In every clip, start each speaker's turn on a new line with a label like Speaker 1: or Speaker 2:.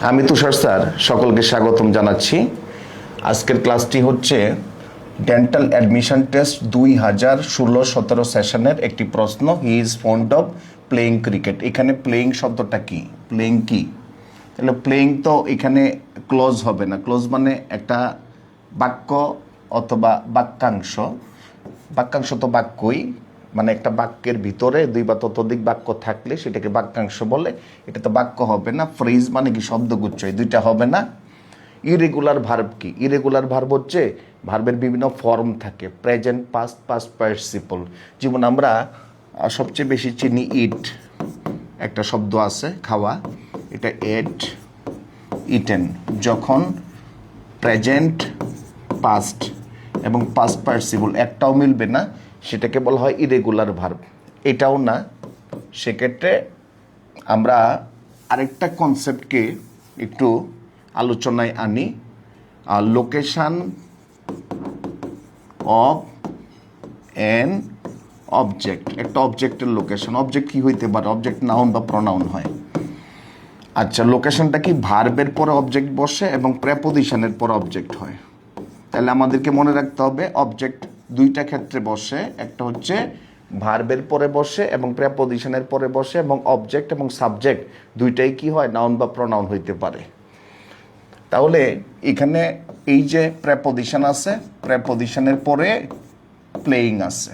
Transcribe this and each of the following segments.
Speaker 1: আমি তুষার স্যার সকলকে স্বাগতম জানাচ্ছি। আজকের ক্লাসটি হচ্ছে ডেন্টাল অ্যাডমিশন টেস্ট 2016-17 সেশনের একটি প্রশ্ন। He is fond of playing cricket. এখানে প্লেয়িং শব্দটা কি, প্লেয়িং কি? তাহলে প্লেয়িং তো এখানে ক্লোজ হবে না। ক্লোজ মানে একটা বাক্য অথবা বাক্যাংশ। বাক্যাংশ তো বাক্যই, মানে একটা বাক্যের ভিতরে দুই বা ততোধিক বাক্য থাকলে সেটাকে বাক্যাংশ বলে। এটা তো বাক্য হবে না। ফ্রেজ মানে কি, শব্দগুচ্ছ, এই দুইটা হবে না। ইরেগুলার ভার্ব কি? ইরেগুলার ভার্ব হচ্ছে ভার্বের বিভিন্ন ফর্ম থাকে, প্রেজেন্ট, পাস্ট, পাস্ট পার্টিসিপল। যেমন আমরা সবচেয়ে বেশি চিনি ইট, একটা শব্দ আছে খাওয়া, এটা এট, ইটেন। যখন প্রেজেন্ট, পাস্ট এবং পাস্ট পার্টিসিপল একটাও মিলবে না, সেটাকে বলা হয় ইরেগুলার ভার্ব। এটাও না, সেক্ষেত্রে আমরা আরেকটা কনসেপ্টকে একটু আলোচনায় আনি। Location of an object. একটা অবজেক্টের লোকেশন। অবজেক্ট কি হইতে পারে? অবজেক্ট নাউন বা প্রনাউন হয়। আচ্ছা, লোকেশনটা কি? ভার্বের পরে অবজেক্ট বসে এবং প্রেপোজিশনের পরে অবজেক্ট হয়। তাহলে আমাদেরকে মনে রাখতে হবে অবজেক্ট দুইটা ক্ষেত্রে বসে। একটা হচ্ছে ভার্বের পরে বসে এবং প্রেপোজিশনের পরে বসে, এবং অবজেক্ট এবং সাবজেক্ট দুইটাই কি হয়? নাউন বা প্রনাউন হইতে পারে। তাহলে এখানে এই যে প্রেপোজিশন আছে, প্রেপোজিশনের পরে প্লেয়িং আছে,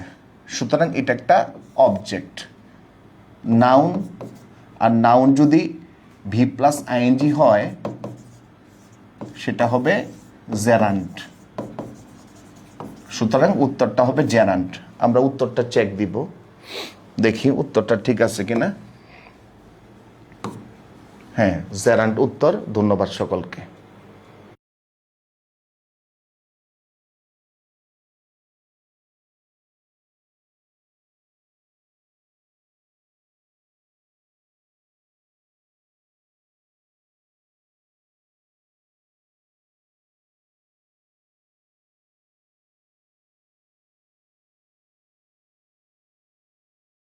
Speaker 1: সুতরাং এটা একটা অবজেক্ট নাউন। আর নাউন যদি ভি প্লাস আইএনজি হয় সেটা হবে জেরান্ট। সুতরাং উত্তরটা হবে জেরান্ট। আমরা উত্তরটা চেক দিব, দেখি উত্তরটা ঠিক আছে কিনা। হ্যাঁ, জেরান্ট উত্তর। ধন্যবাদ সকলকে।